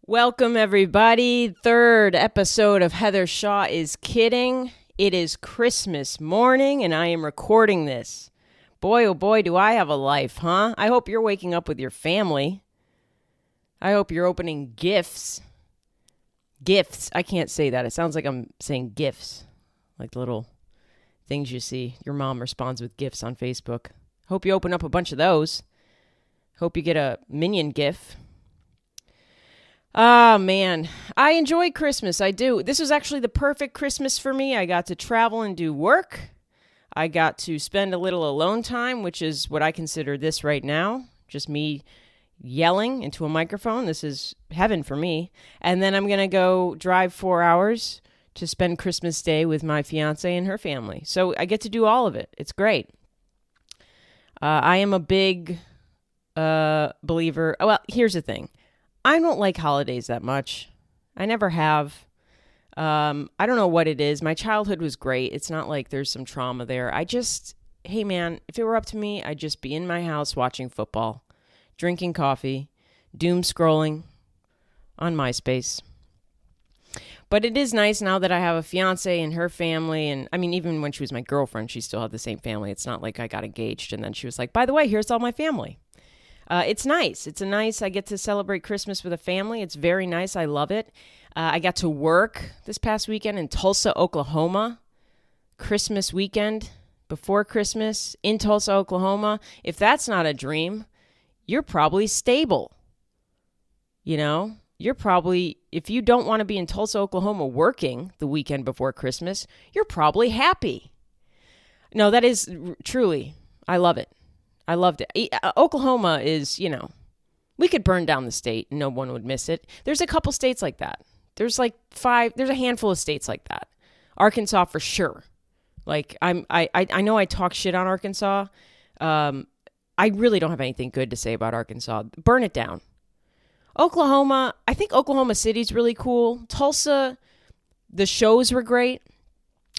Welcome, everybody. Third episode of Heather Shaw is Kidding. It is Christmas morning, and I am recording this. Boy, oh boy, do I have a life, huh? I hope you're waking up with your family. I hope you're opening gifts. Gifts. I can't say that. It sounds like I'm saying gifts, like the little things you see. Your mom responds with gifts on Facebook. Hope you open up a bunch of those. Hope you get a minion gif. Ah, man. I enjoy Christmas. I do. This was actually the perfect Christmas for me. I got to travel and do work. I got to spend a little alone time, which is what I consider this right now. Just me yelling into a microphone. This is heaven for me. And then I'm going to go drive 4 hours to spend Christmas Day with my fiance and her family. So I get to do all of it. It's great. I am a big believer. Well, here's the thing. I don't like holidays that much. I never have. I don't know what it is. My childhood was great. It's not like there's some trauma there. Hey man, if it were up to me, I'd just be in my house watching football, drinking coffee, doom scrolling on MySpace. But it is nice now that I have a fiance and her family. And I mean, even when she was my girlfriend, she still had the same family. It's not like I got engaged and then she was like, by the way, here's all my family. It's nice. I get to celebrate Christmas with a family. It's very nice. I love it. I got to work this past weekend in Tulsa, Oklahoma. Christmas weekend before Christmas in Tulsa, Oklahoma. If that's not a dream, you're probably stable. You know, if you don't want to be in Tulsa, Oklahoma working the weekend before Christmas, you're probably happy. No, that is truly, I love it. I loved it. Oklahoma is, we could burn down the state and no one would miss it. There's a couple states like that. There's a handful of states like that. Arkansas for sure. Like I know I talk shit on Arkansas. I really don't have anything good to say about Arkansas. Burn it down. Oklahoma, I think Oklahoma City's really cool. Tulsa, the shows were great.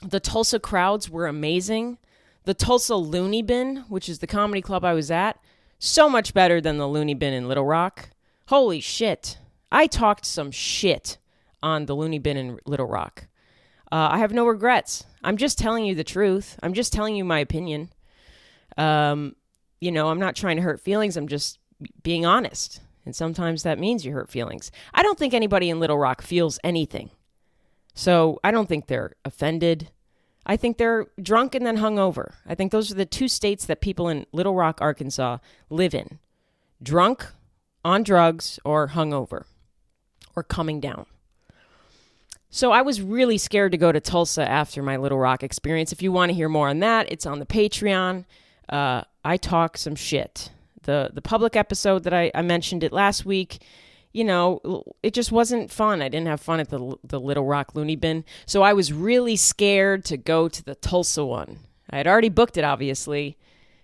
The Tulsa crowds were amazing. The Tulsa Looney Bin, which is the comedy club I was at, so much better than the Looney Bin in Little Rock. Holy shit. I talked some shit on the Looney Bin in Little Rock. I have no regrets. I'm just telling you the truth. I'm just telling you my opinion. I'm not trying to hurt feelings. I'm just being honest. And sometimes that means you hurt feelings. I don't think anybody in Little Rock feels anything. So I don't think they're offended. I think they're drunk and then hungover. I think those are the two states that people in Little Rock, Arkansas live in. Drunk, on drugs, or hungover, or coming down. So I was really scared to go to Tulsa after my Little Rock experience. If you want to hear more on that, it's on the Patreon. I talk some shit. The public episode that I mentioned it last week, it just wasn't fun. I didn't have fun at the Little Rock Looney Bin. So I was really scared to go to the Tulsa one. I had already booked it, obviously,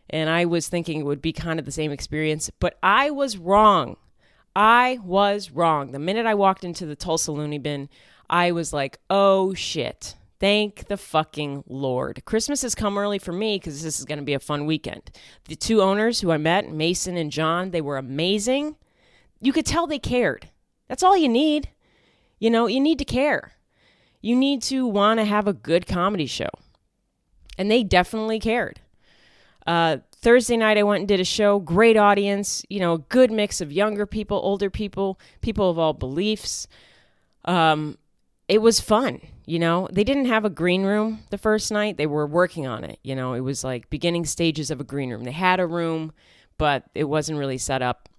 and I was thinking it would be kind of the same experience, but I was wrong. The minute I walked into the Tulsa Looney Bin, I was like, oh shit. Thank the fucking Lord. Christmas has come early for me because this is going to be a fun weekend. The two owners who I met, Mason and John, they were amazing. You could tell they cared. That's all you need. You need to care. You need to want to have a good comedy show. And they definitely cared. Thursday night I went and did a show. Great audience. A good mix of younger people, older people, people of all beliefs. It was fun. They didn't have a green room the first night. They were working on it. It was like beginning stages of a green room. They had a room, but it wasn't really set up.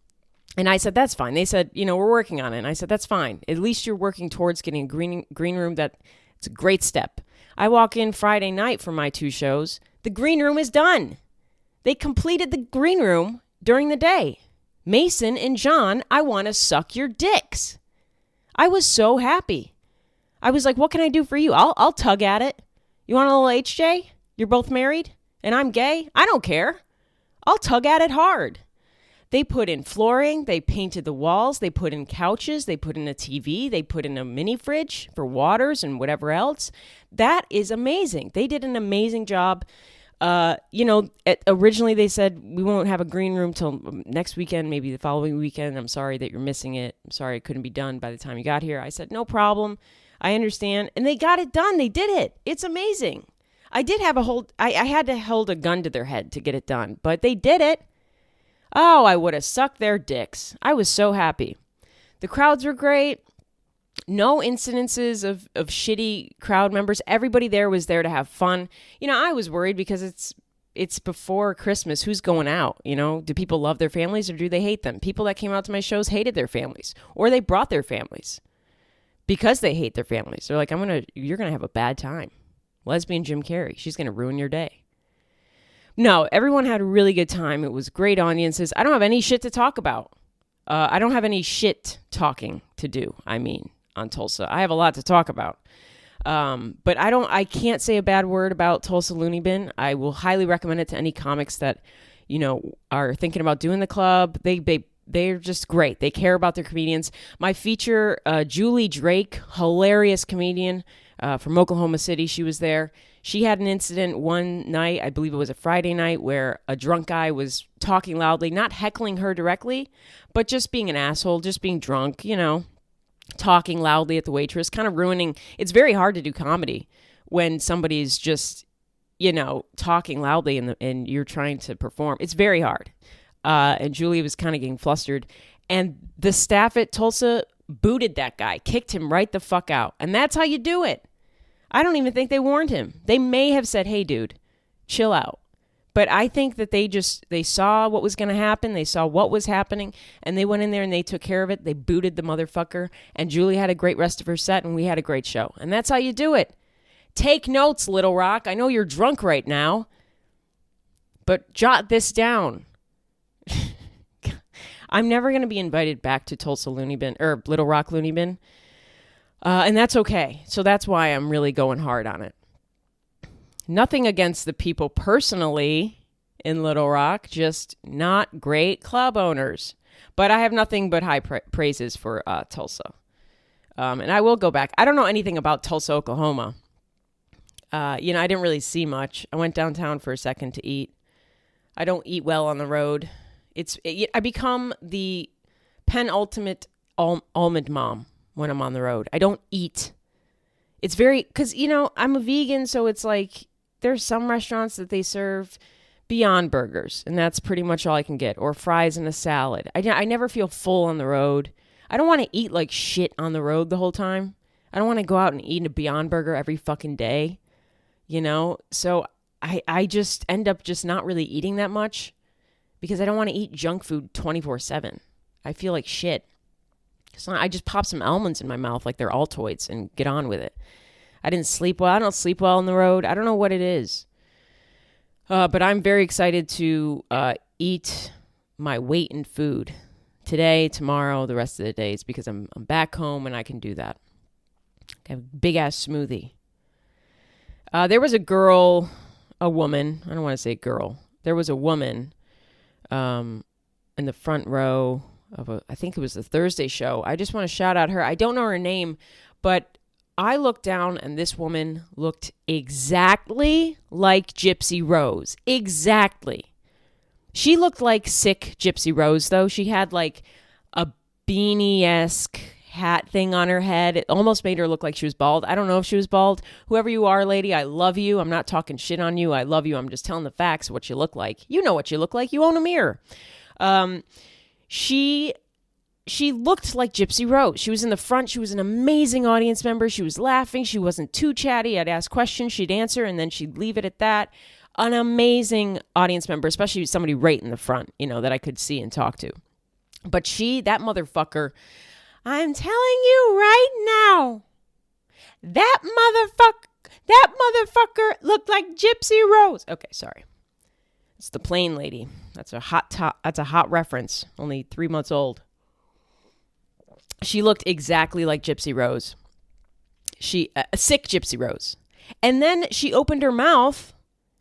And I said, that's fine. They said, we're working on it. And I said, that's fine. At least you're working towards getting a green room. It's a great step. I walk in Friday night for my two shows. The green room is done. They completed the green room during the day. Mason and John, I want to suck your dicks. I was so happy. I was like, what can I do for you? I'll tug at it. You want a little HJ? You're both married and I'm gay? I don't care. I'll tug at it hard. They put in flooring, they painted the walls, they put in couches, they put in a TV, they put in a mini fridge for waters and whatever else. That is amazing. They did an amazing job. Originally they said we won't have a green room till next weekend, maybe the following weekend. I'm sorry that you're missing it. I'm sorry it couldn't be done by the time you got here. I said, no problem. I understand. And they got it done. They did it. It's amazing. I had to hold a gun to their head to get it done, but they did it. Oh, I would have sucked their dicks. I was so happy. The crowds were great. No incidences of shitty crowd members. Everybody there was there to have fun. I was worried because it's before Christmas. Who's going out? Do people love their families or do they hate them? People that came out to my shows hated their families, or they brought their families because they hate their families. They're like, you're going to have a bad time. Lesbian Jim Carrey. She's going to ruin your day. No, everyone had a really good time. It was great audiences. I don't have any shit to talk about. I don't have any shit talking to do, on Tulsa. I have a lot to talk about. But I can't say a bad word about Tulsa Looney Bin. I will highly recommend it to any comics that, are thinking about doing the club. They're just great. They care about their comedians. My feature, Julie Drake, hilarious comedian from Oklahoma City. She was there. She had an incident one night, I believe it was a Friday night, where a drunk guy was talking loudly, not heckling her directly, but just being an asshole, just being drunk, talking loudly at the waitress, kind of ruining. It's very hard to do comedy when somebody's just, talking loudly and you're trying to perform. It's very hard. And Julie was kind of getting flustered. And the staff at Tulsa booted that guy, kicked him right the fuck out. And that's how you do it. I don't even think they warned him. They may have said, hey, dude, chill out. But I think that they saw what was going to happen. They saw what was happening, and they went in there and they took care of it. They booted the motherfucker, and Julie had a great rest of her set, and we had a great show. And that's how you do it. Take notes, Little Rock. I know you're drunk right now, but jot this down. I'm never going to be invited back to Tulsa Looney Bin, or Little Rock Looney Bin. And that's okay. So that's why I'm really going hard on it. Nothing against the people personally in Little Rock, just not great club owners. But I have nothing but high praises for Tulsa. And I will go back. I don't know anything about Tulsa, Oklahoma. I didn't really see much. I went downtown for a second to eat. I don't eat well on the road. I become the penultimate almond mom when I'm on the road. I don't eat. It's because, I'm a vegan, so it's like there's some restaurants that they serve Beyond Burgers, and that's pretty much all I can get, or fries and a salad. I never feel full on the road. I don't want to eat like shit on the road the whole time. I don't want to go out and eat a Beyond Burger every fucking day, So I just end up just not really eating that much because I don't want to eat junk food 24/7. I feel like shit. So I just pop some almonds in my mouth like they're Altoids and get on with it. I didn't sleep well. I don't sleep well on the road. I don't know what it is. But I'm very excited to eat my weight in food today, tomorrow, the rest of the days, because I'm back home and I can do that. I have a big-ass smoothie. There was a woman. I don't want to say girl. There was a woman in the front row I think it was the Thursday show. I just want to shout out her. I don't know her name, but I looked down and this woman looked exactly like Gypsy Rose. Exactly. She looked like sick Gypsy Rose, though. She had like a beanie-esque hat thing on her head. It almost made her look like she was bald. I don't know if she was bald. Whoever you are, lady, I love you. I'm not talking shit on you. I love you. I'm just telling the facts of what you look like. You know what you look like. You own a mirror. She looked like Gypsy Rose. She was in the front. She was an amazing audience member. She was laughing. She wasn't too chatty. I'd ask questions. She'd answer, and then she'd leave it at that. An amazing audience member, especially somebody right in the front, that I could see and talk to. But that motherfucker, I'm telling you right now, that motherfucker looked like Gypsy Rose. Okay, sorry. It's the Plain Lady. That's a hot reference. Only 3 months old. She looked exactly like Gypsy Rose. A sick Gypsy Rose. And then she opened her mouth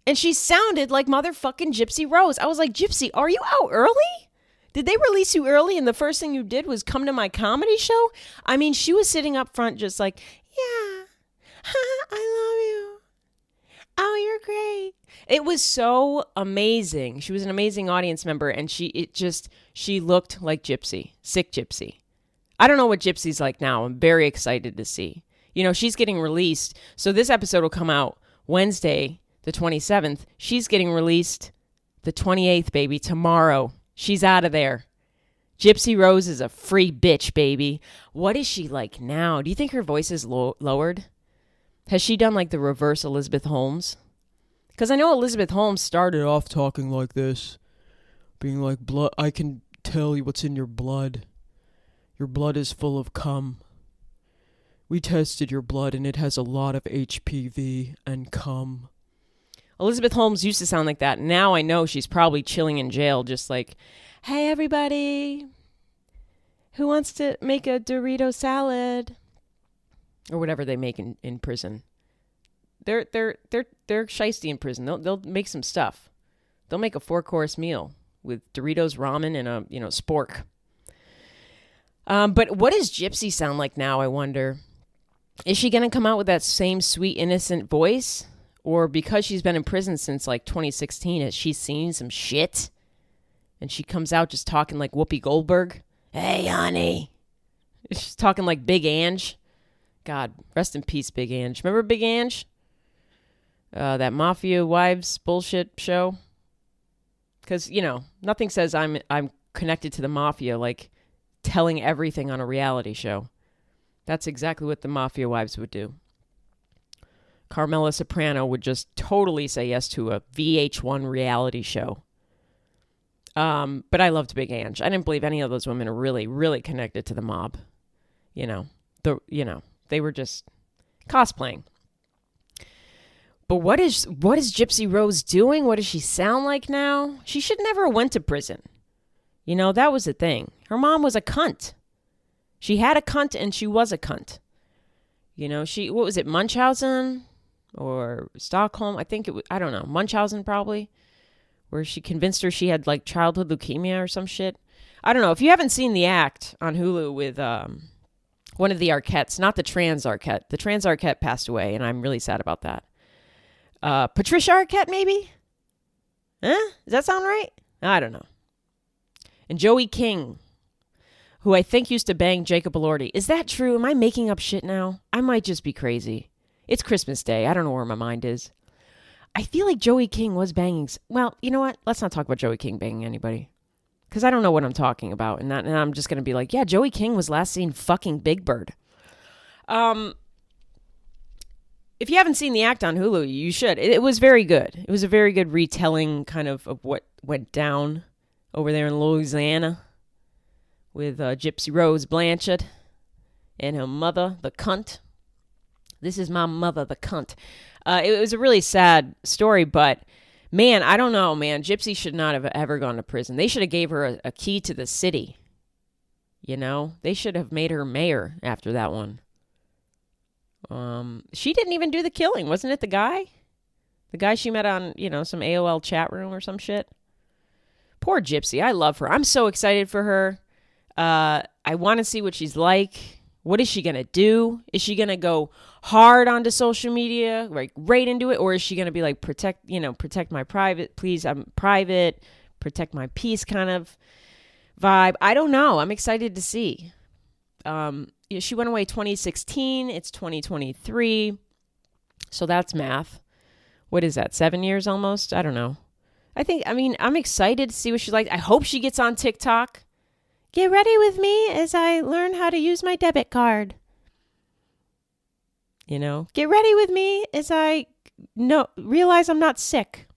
and she sounded like motherfucking Gypsy Rose. I was like, Gypsy, are you out early? Did they release you early and the first thing you did was come to my comedy show? I mean, she was sitting up front just like, yeah, I love you. Oh, you're great. It was so amazing. She was an amazing audience member, and she looked like Gypsy, sick Gypsy. I don't know what Gypsy's like now. I'm very excited to see. You know, she's getting released. So this episode will come out Wednesday, the 27th. She's getting released the 28th, baby, tomorrow. She's out of there. Gypsy Rose is a free bitch, baby. What is she like now? Do you think her voice is lowered? Has she done like the reverse Elizabeth Holmes? Because I know Elizabeth Holmes started off talking like this, being like, blood. I can tell you what's in your blood. Your blood is full of cum. We tested your blood and it has a lot of HPV and cum. Elizabeth Holmes used to sound like that. Now I know she's probably chilling in jail, just like, hey, everybody, who wants to make a Dorito salad? Or whatever they make in prison. They're shiesty in prison. They'll make some stuff. They'll make a 4-course meal with Doritos, ramen, and a spork. But what does Gypsy sound like now, I wonder? Is she going to come out with that same sweet, innocent voice? Or because she's been in prison since like 2016, has she seen some shit? And she comes out just talking like Whoopi Goldberg? Hey, honey. She's talking like Big Ange. God, rest in peace, Big Ange. Remember Big Ange? That Mafia Wives bullshit show? Because, you know, nothing says I'm connected to the Mafia like telling everything on a reality show. That's exactly what the Mafia Wives would do. Carmela Soprano would just totally say yes to a VH1 reality show. But I loved Big Ange. I didn't believe any of those women are really, really connected to the mob. They were just cosplaying. But what is Gypsy Rose doing? What does she sound like now? She should never have went to prison. You know, that was the thing. Her mom was a cunt. She had a cunt and she was a cunt. You know, what was it, Munchausen or Stockholm? I think I don't know, Munchausen probably, where she convinced her she had like childhood leukemia or some shit. I don't know. If you haven't seen The Act on Hulu with one of the Arquettes, not the trans Arquette. The trans Arquette passed away, and I'm really sad about that. Patricia Arquette, maybe? Huh? Does that sound right? I don't know. And Joey King, who I think used to bang Jacob Elordi. Is that true? Am I making up shit now? I might just be crazy. It's Christmas Day. I don't know where my mind is. I feel like Joey King was banging. Well, you know what? Let's not talk about Joey King banging anybody. Because I don't know what I'm talking about. And I'm just going to be like, yeah, Joey King was last seen fucking Big Bird. If you haven't seen The Act on Hulu, you should. It was very good. It was a very good retelling kind of what went down over there in Louisiana with Gypsy Rose Blanchard and her mother, the cunt. This is my mother, the cunt. It was a really sad story, but man, I don't know, man. Gypsy should not have ever gone to prison. They should have gave her a key to the city. You know, they should have made her mayor after that one. She didn't even do the killing. Wasn't it the guy? The guy she met on, some AOL chat room or some shit? Poor Gypsy. I love her. I'm so excited for her. I want to see what she's like. What is she going to do? Is she going to go hard onto social media, like right into it? Or is she going to be like, protect my private, please, I'm private, protect my peace kind of vibe? I don't know. I'm excited to see. She went away 2016. It's 2023. So that's math. What is that? 7 years almost? I don't know. I'm excited to see what she's like. I hope she gets on TikTok. Get ready with me as I learn how to use my debit card. Get ready with me as I realize I'm not sick.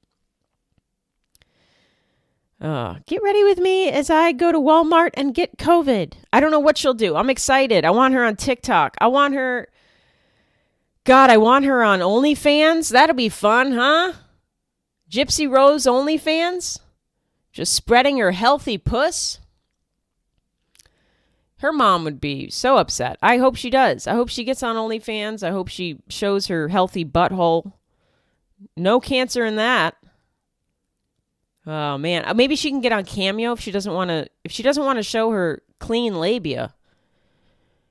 Get ready with me as I go to Walmart and get COVID. I don't know what she'll do. I'm excited. I want her on TikTok. I want her on OnlyFans. That'll be fun, huh? Gypsy Rose OnlyFans? Just spreading her healthy puss? Her mom would be so upset. I hope she does. I hope she gets on OnlyFans. I hope she shows her healthy butthole. No cancer in that. Oh man, maybe she can get on Cameo if she doesn't want to show her clean labia.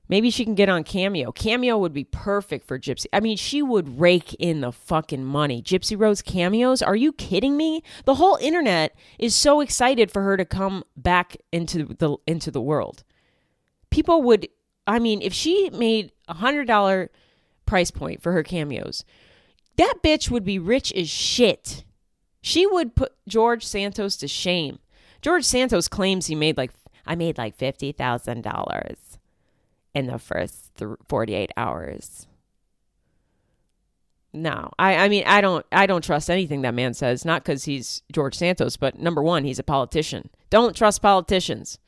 Maybe she can get on Cameo. Cameo would be perfect for Gypsy. I mean, she would rake in the fucking money. Gypsy Rose cameos? Are you kidding me? The whole internet is so excited for her to come back into the world. People would, I mean, if she made $100 price point for her cameos, that bitch would be rich as shit. She would put George Santos to shame. George Santos claims he made I made $50,000 in the first 48 hours. No, I mean, I don't trust anything that man says, not because he's George Santos, but number one, he's a politician. Don't trust politicians.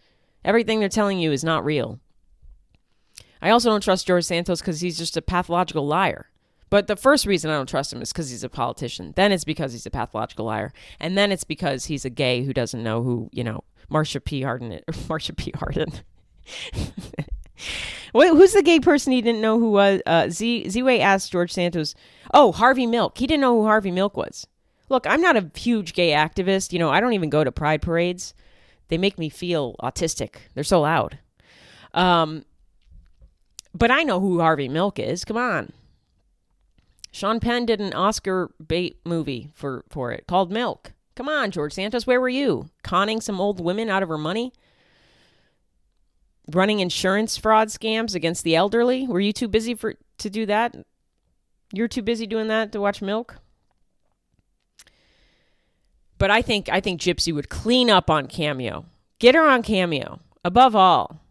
Everything they're telling you is not real. I also don't trust George Santos because he's just a pathological liar. But the first reason I don't trust him is because he's a politician. Then it's because he's a pathological liar. And then it's because he's a gay who doesn't know who, Marsha P. Harden. Marsha P. Harden. Wait, who's the gay person he didn't know who was? Z-Way asked George Santos, Harvey Milk. He didn't know who Harvey Milk was. Look, I'm not a huge gay activist. I don't even go to pride parades. They make me feel autistic. They're so loud. But I know who Harvey Milk is. Come on. Sean Penn did an Oscar bait movie for it called Milk. Come on, George Santos, where were you? Conning some old women out of her money? Running insurance fraud scams against the elderly? Were you too busy to do that? You're too busy doing that to watch Milk? But I think Gypsy would clean up on Cameo. Get her on Cameo. Above all.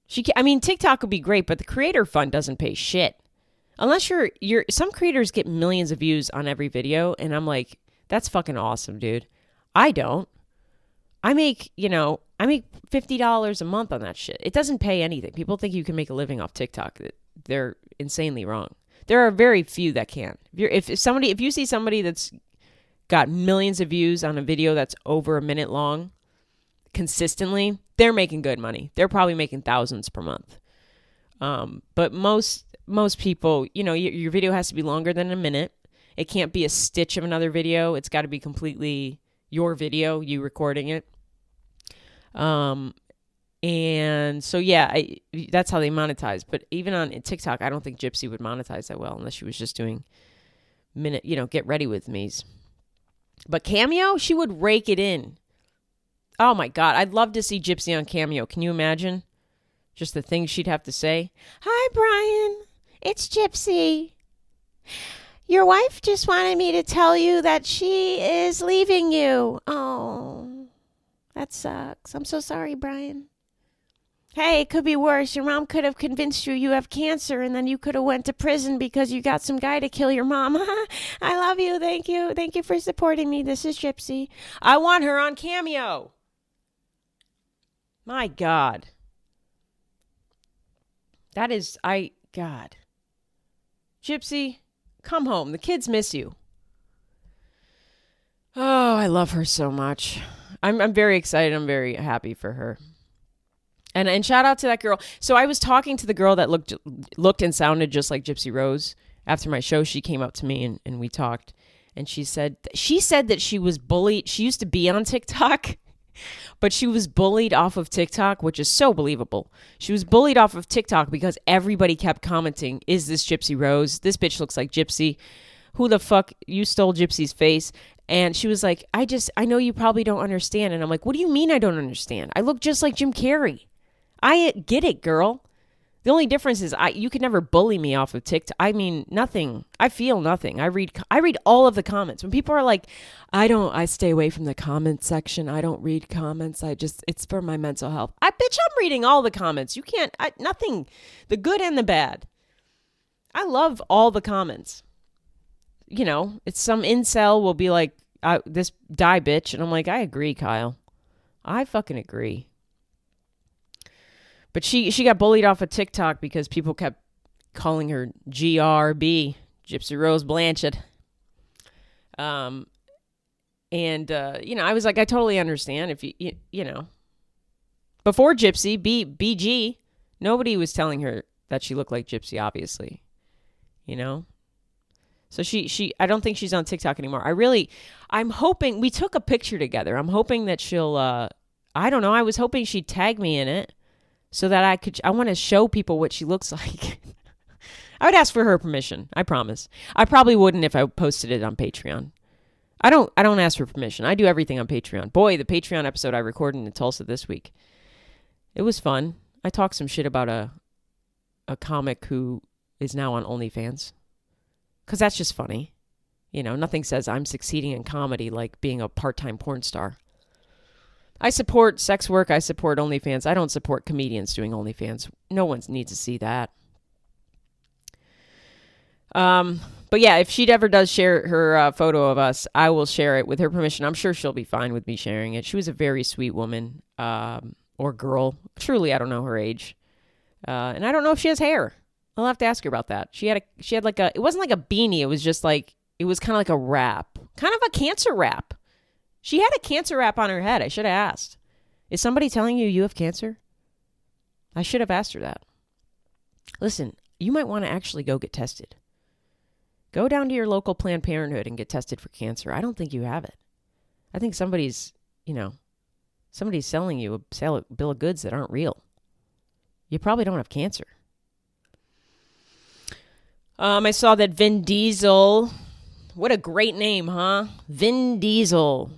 TikTok would be great, but the creator fund doesn't pay shit. Unless some creators get millions of views on every video, and I'm like, that's fucking awesome, dude. I don't. I make $50 a month on that shit. It doesn't pay anything. People think you can make a living off TikTok. They're insanely wrong. There are very few that can. If you see somebody that's got millions of views on a video that's over a minute long consistently, they're making good money. They're probably making thousands per month. But most people, your video has to be longer than a minute. It can't be a stitch of another video. It's got to be completely your video, you recording it. And so, that's how they monetize. But even on TikTok, I don't think Gypsy would monetize that well unless she was just doing get ready with me's. But Cameo, she would rake it in. Oh my God. I'd love to see Gypsy on Cameo. Can you imagine? Just the things she'd have to say. Hi, Brian. It's Gypsy. Your wife just wanted me to tell you that she is leaving you. Oh, that sucks. I'm so sorry, Brian. Hey, it could be worse. Your mom could have convinced you have cancer, and then you could have went to prison because you got some guy to kill your mom. I love you. Thank you. Thank you for supporting me. This is Gypsy. I want her on Cameo. My God. God. Gypsy, come home. The kids miss you. Oh, I love her so much. I'm very excited. I'm very happy for her. And shout out to that girl. So I was talking to the girl that looked and sounded just like Gypsy Rose. After my show, she came up to me and we talked. And she said that she was bullied. She used to be on TikTok, but she was bullied off of TikTok, which is so believable. She was bullied off of TikTok because everybody kept commenting, is this Gypsy Rose? This bitch looks like Gypsy. Who the fuck? You stole Gypsy's face. And she was like, I know you probably don't understand. And I'm like, what do you mean I don't understand? I look just like Jim Carrey. I get it, girl. The only difference is you could never bully me off of TikTok. I mean, nothing. I feel nothing. I read all of the comments. When people are like, I stay away from the comment section. I don't read comments. It's for my mental health. Bitch, I'm reading all the comments. You can't, nothing, the good and the bad. I love all the comments. It's some incel will be like, this die bitch. And I'm like, I agree, Kyle. I fucking agree. But she got bullied off of TikTok because people kept calling her GRB, Gypsy Rose Blanchett. I was like, I totally understand if you before Gypsy, BG, nobody was telling her that she looked like Gypsy, obviously, So I don't think she's on TikTok anymore. I'm hoping, we took a picture together. I'm hoping that she'll, I don't know. I was hoping she'd tag me in it so that I want to show people what she looks like. I would ask for her permission. I promise. I probably wouldn't if I posted it on Patreon. I don't ask for permission. I do everything on Patreon. Boy, the Patreon episode I recorded in Tulsa this week, it was fun. I talked some shit about a comic who is now on OnlyFans, because that's just funny. Nothing says I'm succeeding in comedy like being a part-time porn star. I support sex work. I support OnlyFans. I don't support comedians doing OnlyFans. No one needs to see that. But yeah, if she ever does share her photo of us, I will share it with her permission. I'm sure she'll be fine with me sharing it. She was a very sweet woman, or girl. Truly, I don't know her age. And I don't know if she has hair. I'll have to ask her about that. She had like it wasn't like a beanie. It was just like, it was kind of like a wrap, kind of a cancer wrap. She had a cancer wrap on her head. I should have asked. Is somebody telling you have cancer? I should have asked her that. Listen, you might want to actually go get tested. Go down to your local Planned Parenthood and get tested for cancer. I don't think you have it. I think somebody's selling you a bill of goods that aren't real. You probably don't have cancer. I saw that Vin Diesel, what a great name, huh? Vin Diesel.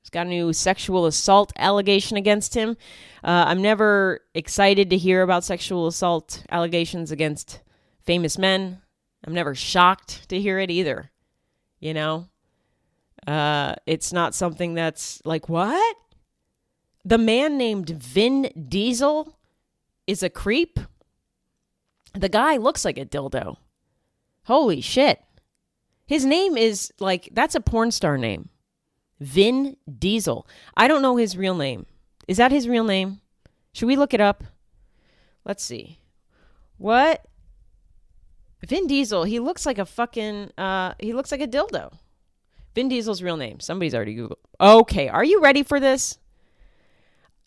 He's got a new sexual assault allegation against him. I'm never excited to hear about sexual assault allegations against famous men. I'm never shocked to hear it either. It's not something that's like, what? The man named Vin Diesel is a creep? The guy looks like a dildo. Holy shit. His name is like, that's a porn star name. Vin Diesel. I don't know his real name. Is that his real name? Should we look it up? Let's see. What? Vin Diesel, he looks like a fucking, he looks like a dildo. Vin Diesel's real name. Somebody's already Googled. Okay, are you ready for this?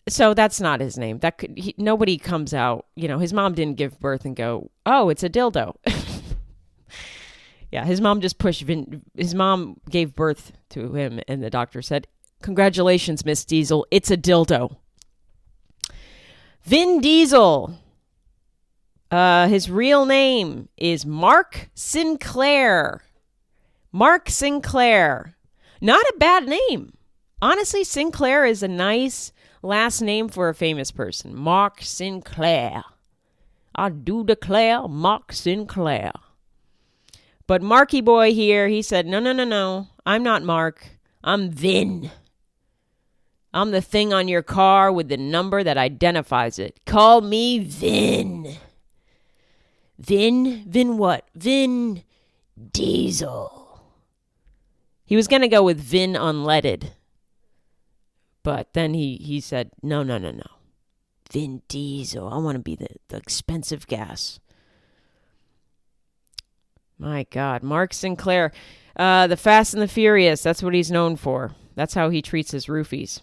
So that's not his name. Nobody comes out, his mom didn't give birth and go, oh, it's a dildo. Yeah, his mom just pushed his mom gave birth to him, and the doctor said, congratulations, Miss Diesel, it's a dildo. Vin Diesel. His real name is Mark Sinclair. Mark Sinclair. Not a bad name. Honestly, Sinclair is a nice last name for a famous person. Mark Sinclair. I do declare Mark Sinclair. But Marky Boy here, he said, no. I'm not Mark. I'm Vin. I'm the thing on your car with the number that identifies it. Call me Vin. Vin what? Vin Diesel. He was going to go with Vin Unleaded. But then he said, no. Vin Diesel. I want to be the expensive gas. My God. Mark Sinclair. The Fast and the Furious. That's what he's known for. That's how he treats his roofies.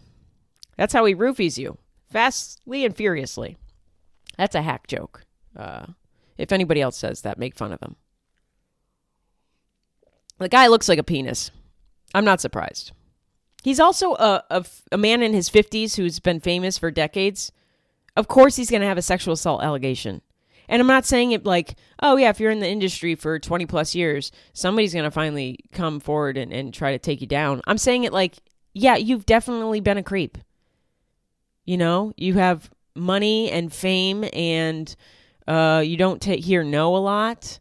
That's how he roofies you. Fastly and furiously. That's a hack joke. If anybody else says that, make fun of him. The guy looks like a penis. I'm not surprised. He's also a man in his 50s who's been famous for decades. Of course he's going to have a sexual assault allegation. And I'm not saying it like, oh yeah, if you're in the industry for 20 plus years, somebody's going to finally come forward and try to take you down. I'm saying it like, yeah, you've definitely been a creep. You have money and fame, and you don't hear no a lot.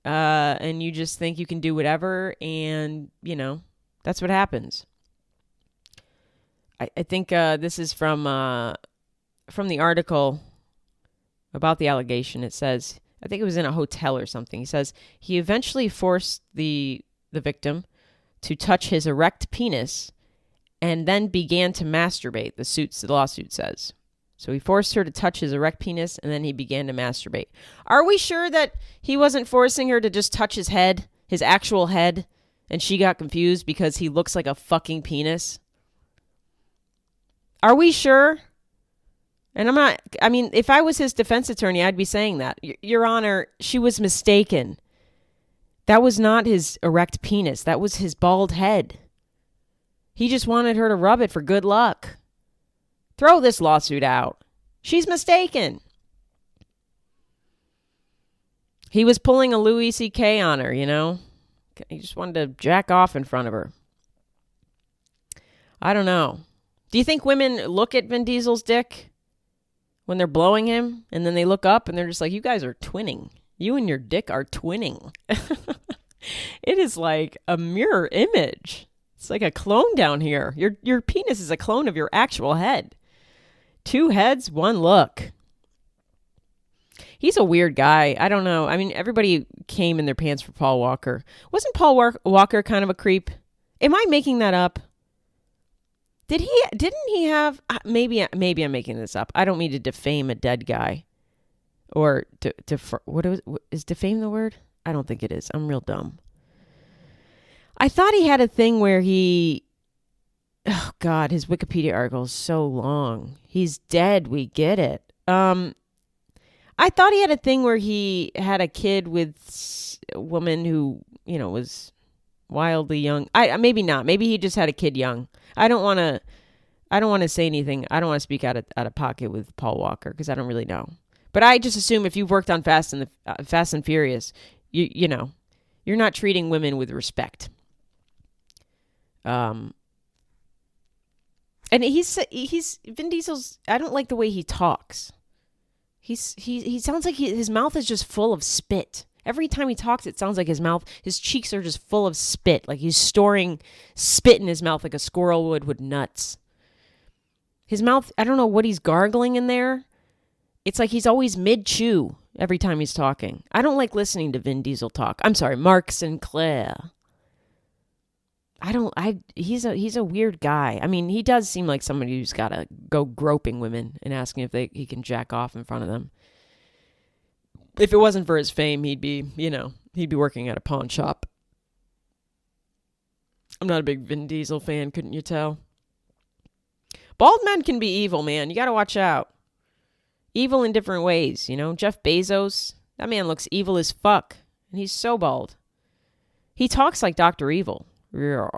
And you just think you can do whatever. And, that's what happens. I think this is from the article about the allegation. It says, I think it was in a hotel or something. He says he eventually forced the victim to touch his erect penis and then began to masturbate, the lawsuit says. So he forced her to touch his erect penis and then he began to masturbate. Are we sure that he wasn't forcing her to just touch his head, his actual head, and she got confused because he looks like a fucking penis? Are we sure? And if I was his defense attorney, I'd be saying that. Your Honor, she was mistaken. That was not his erect penis. That was his bald head. He just wanted her to rub it for good luck. Throw this lawsuit out. She's mistaken. He was pulling a Louis C.K. on her, you know? He just wanted to jack off in front of her. I don't know. Do you think women look at Vin Diesel's dick when they're blowing him and then they look up and they're just like, you guys are twinning. You and your dick are twinning. It is like a mirror image. It's like a clone down here. Your penis is a clone of your actual head. 2 heads, 1 look. He's a weird guy. I don't know. I mean, everybody came in their pants for Paul Walker. Wasn't Paul Walker kind of a creep? Am I making that up? Didn't he have, maybe I'm making this up. I don't mean to defame a dead guy. Or, is defame the word? I don't think it is. I'm real dumb. I thought he had a thing where oh God, his Wikipedia article is so long. He's dead. We get it. I thought he had a thing where he had a kid with a woman who, you know, was wildly young. Maybe not. Maybe he just had a kid young. I don't want to say anything. I don't want to speak out of pocket with Paul Walker because I don't really know. But I just assume if you've worked on Fast and Furious, you know, you're not treating women with respect. And he's Vin Diesel's. I don't like the way he talks. He sounds like his mouth is just full of spit. Every time he talks, it sounds like his cheeks are just full of spit. Like he's storing spit in his mouth like a squirrel would with nuts. His mouth, I don't know what he's gargling in there. It's like he's always mid-chew every time he's talking. I don't like listening to Vin Diesel talk. I'm sorry, Mark Sinclair. He's a weird guy. I mean, he does seem like somebody who's got to go groping women and asking if he can jack off in front of them. If it wasn't for his fame, he'd be working at a pawn shop. I'm not a big Vin Diesel fan, couldn't you tell? Bald men can be evil, man. You got to watch out. Evil in different ways, you know? Jeff Bezos, that man looks evil as fuck. And he's so bald. He talks like Dr. Evil. Yeah.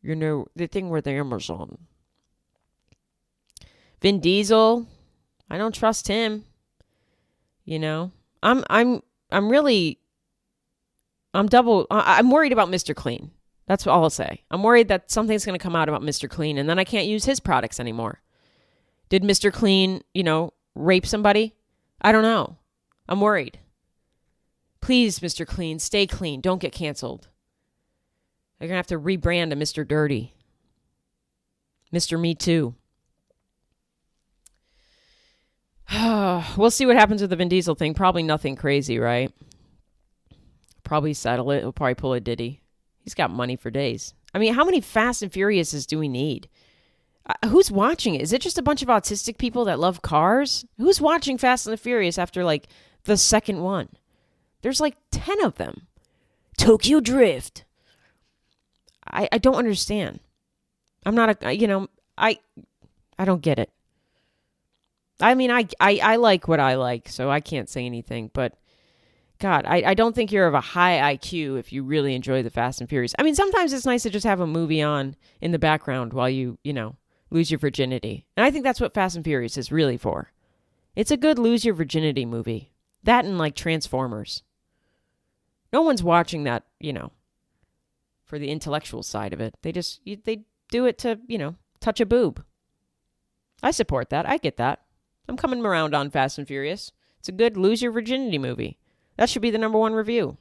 You know, the thing with Amazon. Vin Diesel, I don't trust him. You know? I'm worried about Mr. Clean. That's all I'll say. I'm worried that something's going to come out about Mr. Clean and then I can't use his products anymore. Did Mr. Clean, you know, rape somebody? I don't know. I'm worried. Please, Mr. Clean, stay clean. Don't get canceled. They're going to have to rebrand a Mr. Dirty. Mr. Me Too. We'll see what happens with the Vin Diesel thing. Probably nothing crazy, right? Probably settle it. He'll probably pull a Diddy. He's got money for days. I mean, how many Fast and Furiouses do we need? Who's watching it? Is it just a bunch of autistic people that love cars? Who's watching Fast and the Furious after, like, the second one? There's, like, 10 of them. Tokyo Drift. I don't understand. I'm not I don't get it. I mean, I like what I like, so I can't say anything. But, God, I don't think you're of a high IQ if you really enjoy the Fast and Furious. I mean, sometimes it's nice to just have a movie on in the background while you lose your virginity. And I think that's what Fast and Furious is really for. It's a good lose your virginity movie. That and like Transformers. No one's watching that, for the intellectual side of it. They do it to, touch a boob. I support that. I get that. I'm coming around on Fast and Furious. It's a good lose your virginity movie. That should be the #1 review.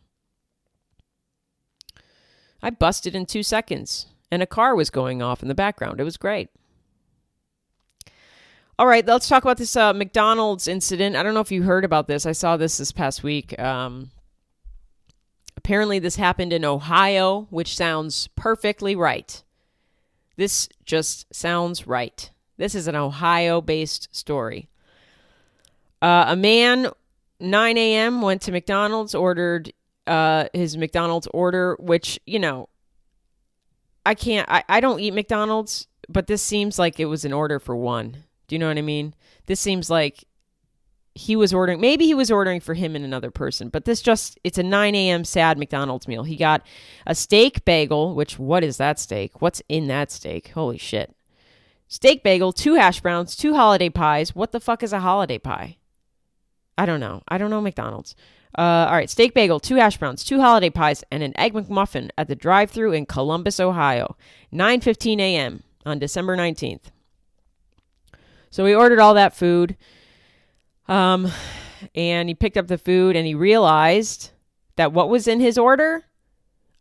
I busted in 2 seconds and a car was going off in the background. It was great. All right, let's talk about this McDonald's incident. I don't know if you heard about this. I saw this past week. Apparently, this happened in Ohio, which sounds perfectly right. This just sounds right. This is an Ohio-based story. A man, 9 a.m., went to McDonald's, ordered his McDonald's order, which, I don't eat McDonald's, but this seems like it was an order for one. Do you know what I mean? This seems like maybe he was ordering for him and another person, but it's a 9 a.m. sad McDonald's meal. He got a steak bagel, which, what is that steak? What's in that steak? Holy shit. Steak bagel, 2 hash browns, 2 holiday pies. What the fuck is a holiday pie? I don't know. I don't know McDonald's. All right, steak bagel, 2 hash browns, 2 holiday pies, and an egg McMuffin at the drive-thru in Columbus, Ohio, 9:15 a.m. on December 19th. So we ordered all that food, and he picked up the food, and he realized that what was in his order?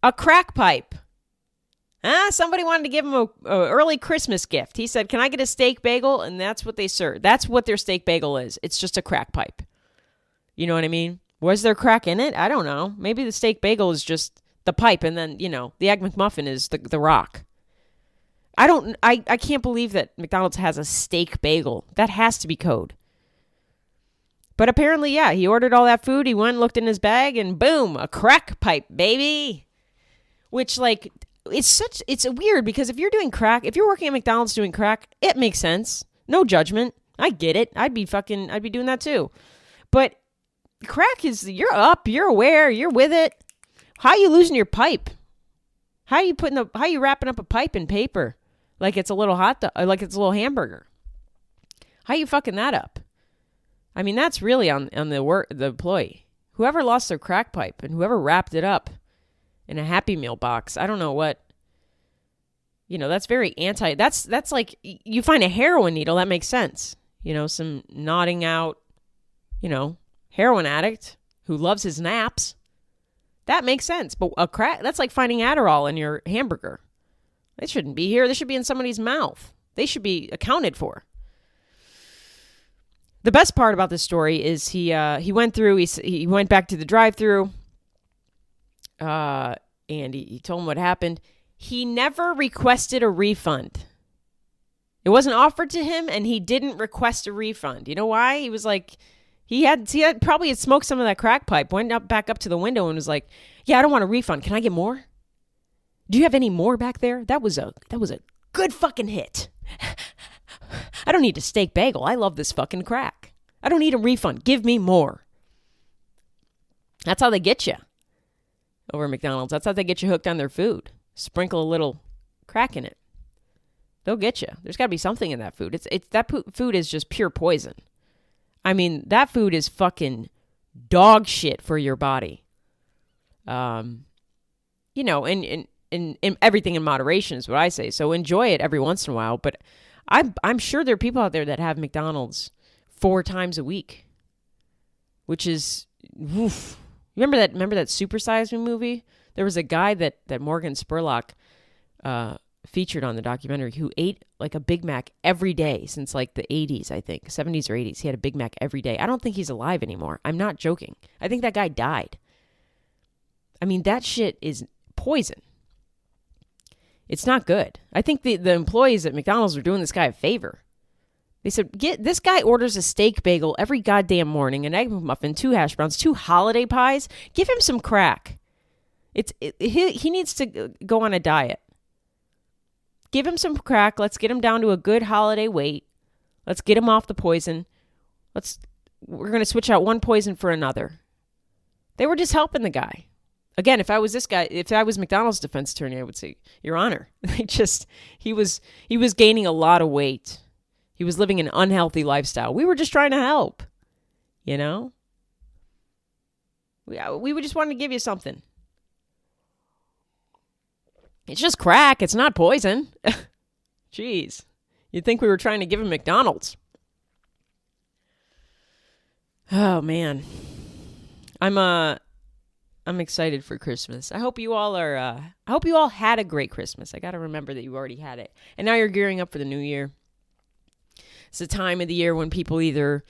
A crack pipe. Somebody wanted to give him a early Christmas gift. He said, "Can I get a steak bagel?" And that's what they serve. That's what their steak bagel is. It's just a crack pipe. You know what I mean? Was there crack in it? I don't know. Maybe the steak bagel is just the pipe, and then, the Egg McMuffin is the rock. I can't believe that McDonald's has a steak bagel. That has to be code. But apparently, yeah, he ordered all that food. He went and looked in his bag, and boom, a crack pipe, baby. Which, it's weird, because if you're doing crack, if you're working at McDonald's doing crack, it makes sense. No judgment. I get it. I'd be doing that too. But crack is, you're up, you're aware, you're with it. How are you losing your pipe? How are you wrapping up a pipe in paper like it's a little hot dog, like it's a little hamburger? How are you fucking that up? I mean, that's really on the employee. Whoever lost their crack pipe and whoever wrapped it up in a Happy Meal box, I don't know what. That's very that's like, you find a heroin needle, that makes sense. Some nodding out, heroin addict who loves his naps. That makes sense. But a crack, that's like finding Adderall in your hamburger. They shouldn't be here. They should be in somebody's mouth. They should be accounted for. The best part about this story is he went through, he went back to the drive-thru, and he told him what happened. He never requested a refund. It wasn't offered to him, and he didn't request a refund. You know why? He was like, he probably had smoked some of that crack pipe, went back up to the window and was like, "Yeah, I don't want a refund. Can I get more? Do you have any more back there? That was a good fucking hit. I don't need a steak bagel. I love this fucking crack. I don't need a refund. Give me more." That's how they get you over at McDonald's. That's how they get you hooked on their food. Sprinkle a little crack in it. They'll get you. There's got to be something in that food. That food is just pure poison. I mean, that food is fucking dog shit for your body. And everything in moderation is what I say. So enjoy it every once in a while. But I'm sure there are people out there that have McDonald's 4 times a week, which is, woof. Remember that Super Size Me movie? There was a guy that Morgan Spurlock featured on the documentary who ate like a Big Mac every day since like the 80s, I think, 70s or 80s. He had a Big Mac every day. I don't think he's alive anymore. I'm not joking. I think that guy died. I mean, that shit is poison. It's not good. I think the employees at McDonald's are doing this guy a favor. They said, this guy orders a steak bagel every goddamn morning, an egg muffin, 2 hash browns, 2 holiday pies. Give him some crack. He needs to go on a diet. Give him some crack. Let's get him down to a good holiday weight. Let's get him off the poison. We're going to switch out one poison for another. They were just helping the guy. Again, if I was McDonald's defense attorney, I would say, Your Honor, he was gaining a lot of weight. He was living an unhealthy lifestyle. We were just trying to help, We just wanted to give you something. It's just crack. It's not poison. Jeez. You'd think we were trying to give him McDonald's. Oh, man. I'm excited for Christmas. I hope you all had a great Christmas. I got to remember that you already had it. And now you're gearing up for the new year. It's the time of the year when people either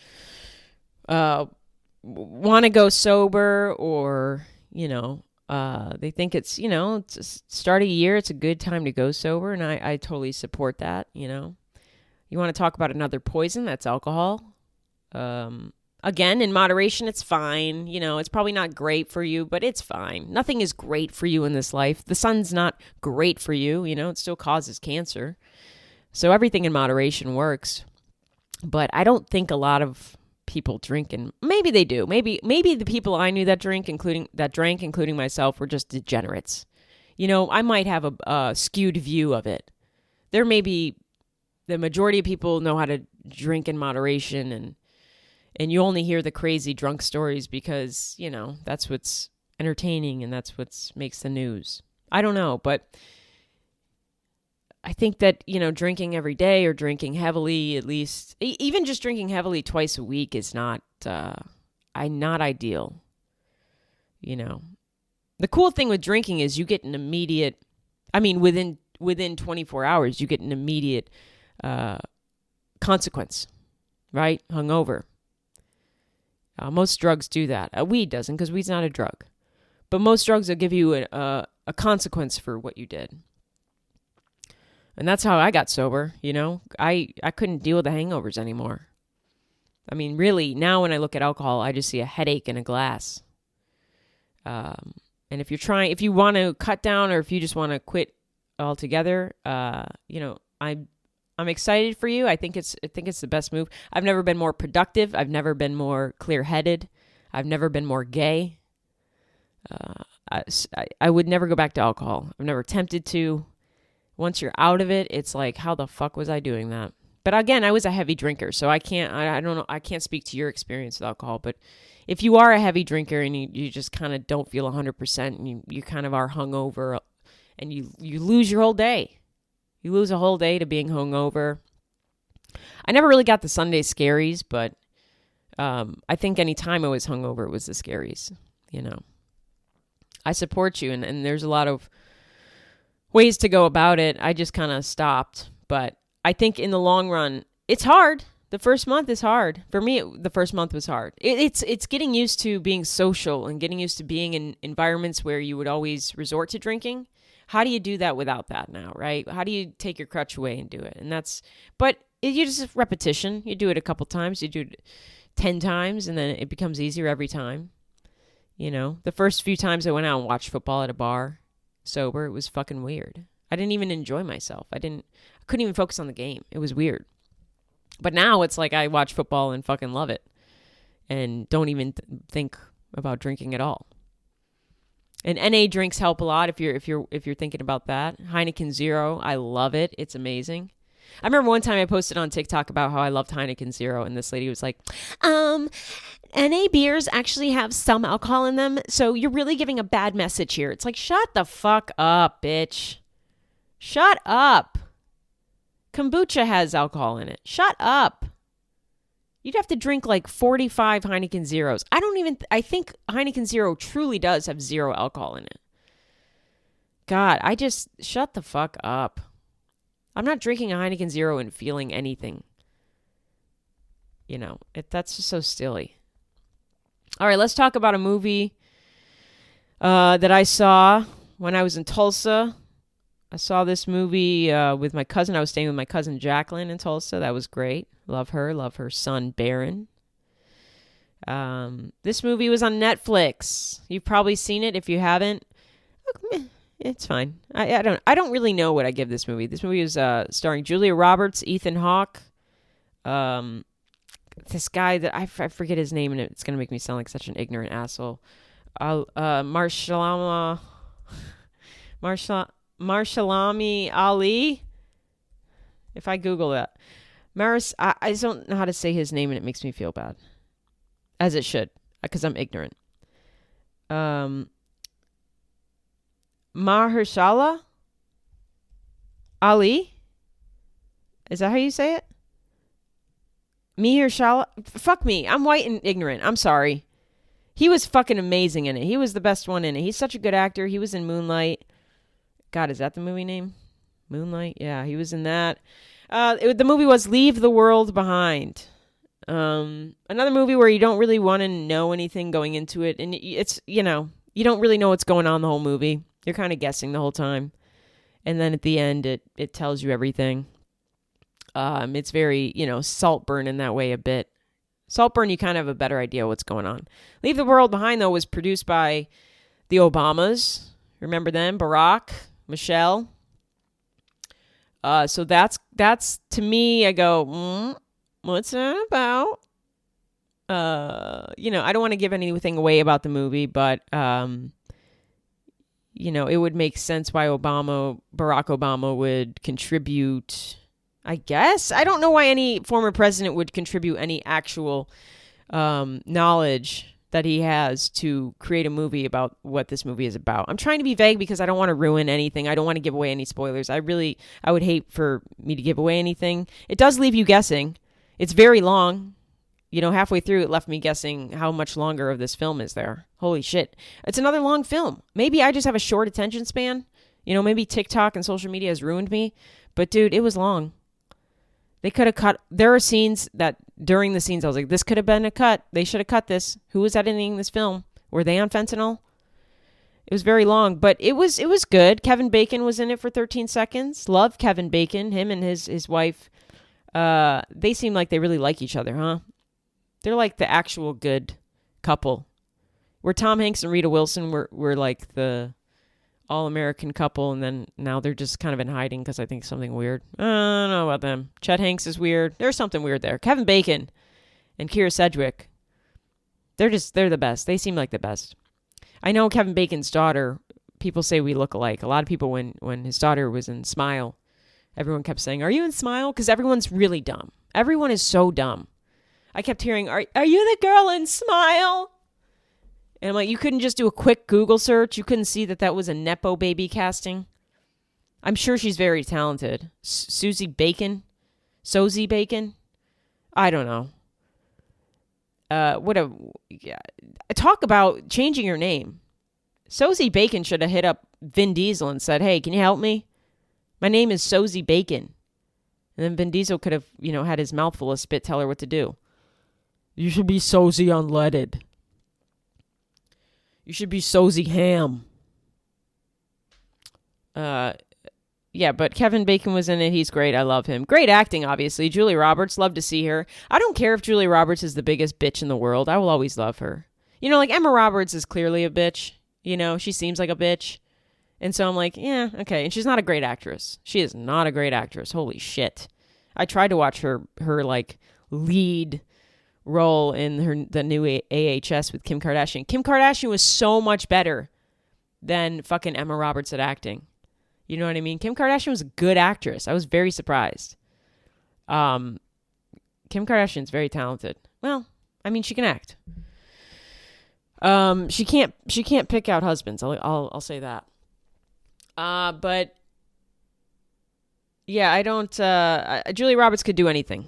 want to go sober or, they think it's the start of the year. It's a good time to go sober. And I totally support that. You want to talk about another poison? That's alcohol. Again, in moderation, it's fine. It's probably not great for you, but it's fine. Nothing is great for you in this life. The sun's not great for you. It still causes cancer. So everything in moderation works. But I don't think a lot of people drink, and maybe they do. Maybe the people I knew that drank, including myself, were just degenerates. I might have a skewed view of it. There may be the majority of people know how to drink in moderation, And you only hear the crazy drunk stories because, that's what's entertaining and that's what makes the news. I don't know, but I think that, drinking every day or drinking heavily, at least, even just drinking heavily twice a week is not ideal. The cool thing with drinking is you get an immediate, within 24 hours, you get an immediate consequence, right? Hungover. Most drugs do that. Weed doesn't, because weed's not a drug. But most drugs will give you a consequence for what you did. And that's how I got sober, I couldn't deal with the hangovers anymore. Really, now when I look at alcohol, I just see a headache in a glass. And if you want to cut down or if you just want to quit altogether, I'm excited for you. I think it's the best move. I've never been more productive. I've never been more clear-headed. I've never been more gay. I would never go back to alcohol. I've never tempted to. Once you're out of it, it's like, how the fuck was I doing that? But again, I was a heavy drinker, so I don't know, I can't speak to your experience with alcohol, but if you are a heavy drinker and you just kind of don't feel 100% and you kind of are hungover and you lose your whole day. You lose a whole day to being hungover. I never really got the Sunday scaries, but I think any time I was hungover, it was the scaries, I support you, and there's a lot of ways to go about it. I just kind of stopped, but I think in the long run, it's hard. The first month is hard. For me, the first month was hard. It's getting used to being social and getting used to being in environments where you would always resort to drinking. How do you do that without that now, right? How do you take your crutch away and do it? You just repetition. You do it a couple times. You do it 10 times, and then it becomes easier every time. The first few times I went out and watched football at a bar sober, it was fucking weird. I didn't even enjoy myself. I couldn't even focus on the game. It was weird. But now it's like I watch football and fucking love it and don't even think about drinking at all. And NA drinks help a lot if you're thinking about that. Heineken Zero, I love it. It's amazing. I remember one time I posted on TikTok about how I loved Heineken Zero, and this lady was like, NA beers actually have some alcohol in them, so you're really giving a bad message here. It's like, shut the fuck up, bitch. Shut up. Kombucha has alcohol in it. Shut up. You'd have to drink like 45 Heineken Zeros. I think Heineken Zero truly does have zero alcohol in it. God, shut the fuck up. I'm not drinking a Heineken Zero and feeling anything. That's just so silly. All right, let's talk about a movie that I saw when I was in Tulsa. I saw this movie with my cousin. I was staying with my cousin Jacqueline in Tulsa. That was great. Love her son Baron. This movie was on Netflix. You've probably seen it. If you haven't, it's fine. I don't really know what I give this movie. This movie is starring Julia Roberts, Ethan Hawke, this guy that I forget his name, and it's gonna make me sound like such an ignorant asshole. Marshalami Ali. If I Google that, I just don't know how to say his name, and it makes me feel bad, as it should, because I'm ignorant. Mahershala Ali. Is that how you say it? Mahershala. Fuck me. I'm white and ignorant. I'm sorry. He was fucking amazing in it. He was the best one in it. He's such a good actor. He was in Moonlight. God, is that the movie name? Moonlight? Yeah, he was in that. The movie was Leave the World Behind. Another movie where you don't really want to know anything going into it. And it's, you don't really know what's going on the whole movie. You're kind of guessing the whole time. And then at the end, it tells you everything. It's very, Saltburn in that way a bit. Saltburn, you kind of have a better idea what's going on. Leave the World Behind, though, was produced by the Obamas. Remember them? Barack, Michelle. So that's to me, I go, what's that about? I don't want to give anything away about the movie, but, it would make sense why Barack Obama would contribute, I guess. I don't know why any former president would contribute any actual knowledge that he has to create a movie about what this movie is about. I'm trying to be vague because I don't want to ruin anything. I don't want to give away any spoilers. I would hate for me to give away anything. It does leave you guessing. It's very long. Halfway through, it left me guessing how much longer of this film is there. Holy shit. It's another long film. Maybe I just have a short attention span. Maybe TikTok and social media has ruined me. But dude, it was long. They could have cut. There are scenes that during the scenes I was like, this could have been a cut. They should have cut this. Who was editing this film? Were they on fentanyl? It was very long, but it was good. Kevin Bacon was in it for 13 seconds. Love Kevin Bacon. Him and his wife. They seem like they really like each other, huh? They're like the actual good couple. Where Tom Hanks and Rita Wilson were like the all-American couple, and then now they're just kind of in hiding because I think something weird. I don't know about them. Chet Hanks is weird. There's something weird there. Kevin Bacon and Keira Sedgwick, they're the best. They seem like the best. I know Kevin Bacon's daughter, people say we look alike. A lot of people, when his daughter was in Smile, everyone kept saying, are you in Smile? Because everyone's really dumb. Everyone is so dumb. I kept hearing, are you the girl in Smile? And I'm like, you couldn't just do a quick Google search? You couldn't see that was a Nepo baby casting? I'm sure she's very talented. Susie Bacon? Sosie Bacon? I don't know. Talk about changing your name. Sosie Bacon should have hit up Vin Diesel and said, hey, can you help me? My name is Sosie Bacon. And then Vin Diesel could have, had his mouth full of spit, tell her what to do. You should be Sosie Unleaded. You should be Sosie Ham. Yeah, but Kevin Bacon was in it. He's great. I love him. Great acting, obviously. Julia Roberts, love to see her. I don't care if Julia Roberts is the biggest bitch in the world. I will always love her. Like Emma Roberts is clearly a bitch. She seems like a bitch. And so I'm like, yeah, okay. And she's not a great actress. She is not a great actress. Holy shit. I tried to watch her like lead role in the new AHS with Kim Kardashian. Kim Kardashian was so much better than fucking Emma Roberts at acting. You know what I mean? Kim Kardashian was a good actress. I was very surprised. Kim Kardashian's very talented. Well, I mean, she can act. She can't pick out husbands. I'll say that. But yeah, I don't. Julia Roberts could do anything.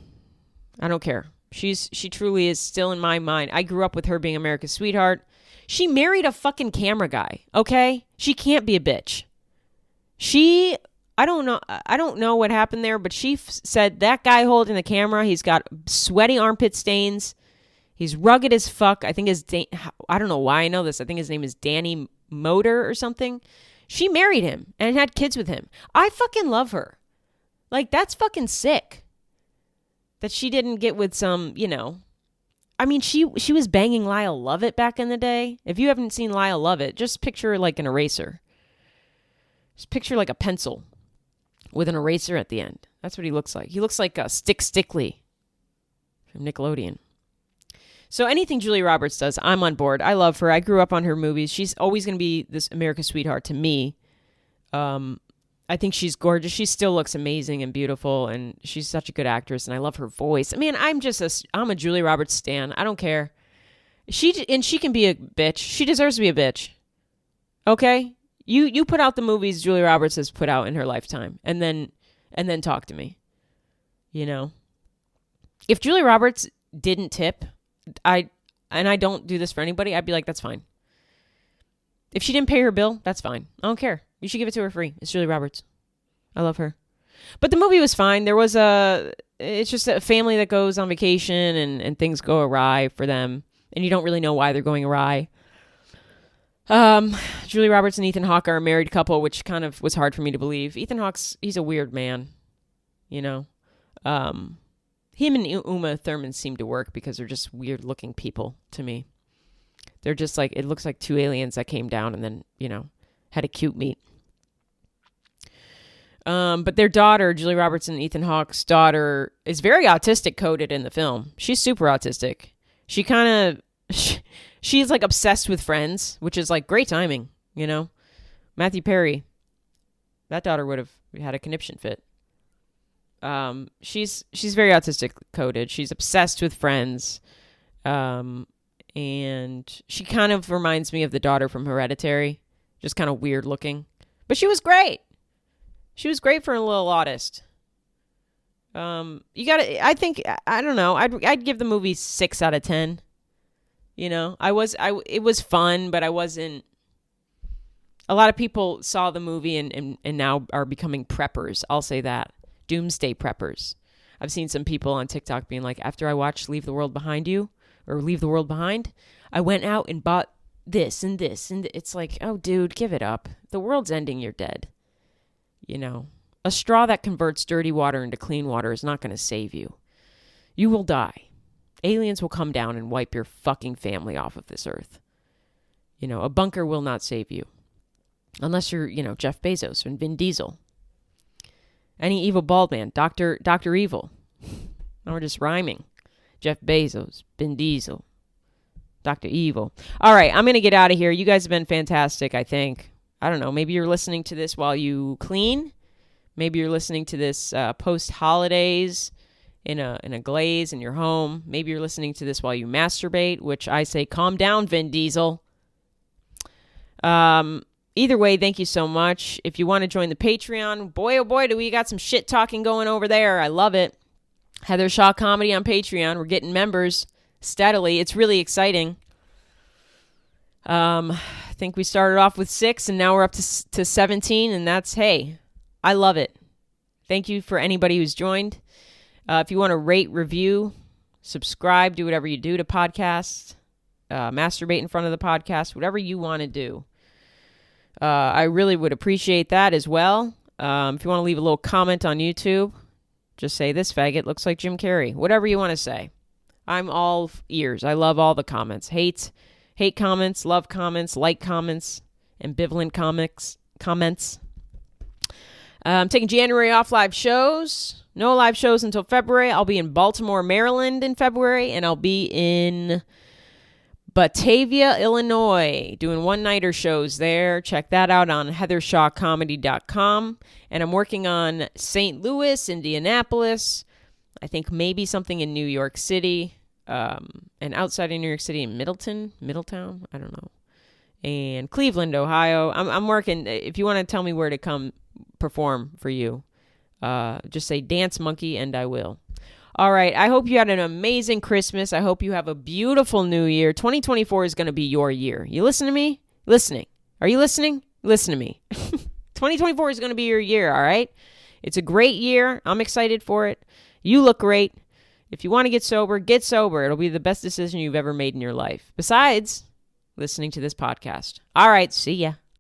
I don't care. She truly is still in my mind. I grew up with her being America's sweetheart. She married a fucking camera guy. Okay, she can't be a bitch. I don't know what happened there, but she said that guy holding the camera, he's got sweaty armpit stains. He's rugged as fuck. I think I don't know why I know this. I think his name is Danny Motor or something. She married him and had kids with him. I fucking love her. Like, that's fucking sick. That she didn't get with some, I mean, she was banging Lyle Lovett back in the day. If you haven't seen Lyle Lovett, just picture like an eraser. Just picture like a pencil with an eraser at the end. That's what he looks like. He looks like Stickly from Nickelodeon. So anything Julia Roberts does, I'm on board. I love her. I grew up on her movies. She's always going to be this America's sweetheart to me. I think she's gorgeous. She still looks amazing and beautiful, and she's such a good actress, and I love her voice. I mean, I'm a Julia Roberts stan. I don't care. She can be a bitch. She deserves to be a bitch. Okay? You put out the movies Julia Roberts has put out in her lifetime, and then talk to me. If Julia Roberts didn't tip, I don't do this for anybody, I'd be like, that's fine. If she didn't pay her bill, that's fine. I don't care. You should give it to her free. It's Julia Roberts. I love her. But the movie was fine. It's just a family that goes on vacation and things go awry for them. And you don't really know why they're going awry. Julia Roberts and Ethan Hawke are a married couple, which kind of was hard for me to believe. Ethan Hawke's, he's a weird man. Him and Uma Thurman seem to work because they're just weird looking people to me. They're just like, it looks like two aliens that came down and then, had a cute meet. But their daughter, Julia Roberts and Ethan Hawke's daughter, is very autistic coded in the film. She's super autistic. She's like obsessed with Friends, which is like great timing, Matthew Perry, that daughter would have had a conniption fit. She's very autistic coded. She's obsessed with Friends. And she kind of reminds me of the daughter from Hereditary, just kind of weird looking. But she was great. She was great for a little autist. I think, I don't know, I'd give the movie 6 out of 10. You know, it was fun, but I wasn't. A lot of people saw the movie and now are becoming preppers. I'll say that. Doomsday preppers. I've seen some people on TikTok being like, after I watched Leave the World Behind, I went out and bought this and this. And it's like, oh, dude, give it up. The world's ending. You're dead. You know, a straw that converts dirty water into clean water is not going to save you. You will die. Aliens will come down and wipe your fucking family off of this earth. You know, a bunker will not save you. Unless you're, you know, Jeff Bezos and Vin Diesel. Any evil bald man, Dr. Evil. Now we're just rhyming. Jeff Bezos, Vin Diesel, Dr. Evil. All right, I'm going to get out of here. You guys have been fantastic, I think. I don't know. Maybe you're listening to this while you clean. Maybe you're listening to this post-holidays in a glaze in your home. Maybe you're listening to this while you masturbate, which I say, calm down, Vin Diesel. Either way, thank you so much. If you want to join the Patreon, boy, oh boy, do we got some shit talking going over there. I love it. Heather Shaw Comedy on Patreon. We're getting members steadily. It's really exciting. I think we started off with 6 and now we're up to 17, and that's, hey, I love it. Thank you for anybody who's joined. If you want to rate, review, subscribe, do whatever you do to podcasts, masturbate in front of the podcast, whatever you want to do. I really would appreciate that as well. If you want to leave a little comment on YouTube, just say, this faggot looks like Jim Carrey. Whatever you want to say. I'm all ears. I love all the comments. Hate comments, love comments, like comments, ambivalent comments. I'm taking January off live shows. No live shows until February. I'll be in Baltimore, Maryland in February, and I'll be in Batavia, Illinois, doing one-nighter shows there. Check that out on heathershawcomedy.com. And I'm working on St. Louis, Indianapolis, I think maybe something in New York City, and outside of New York City in Middletown, I don't know, and Cleveland, Ohio. I'm working. If you want to tell me where to come perform for you, just say Dance Monkey and I will. All right. I hope you had an amazing Christmas. I hope you have a beautiful new year. 2024 is going to be your year. You listen to me? Listening. Are you listening? Listen to me. 2024 is going to be your year. All right. It's a great year. I'm excited for it. You look great. If you want to get sober, get sober. It'll be the best decision you've ever made in your life. Besides listening to this podcast. All right. See ya.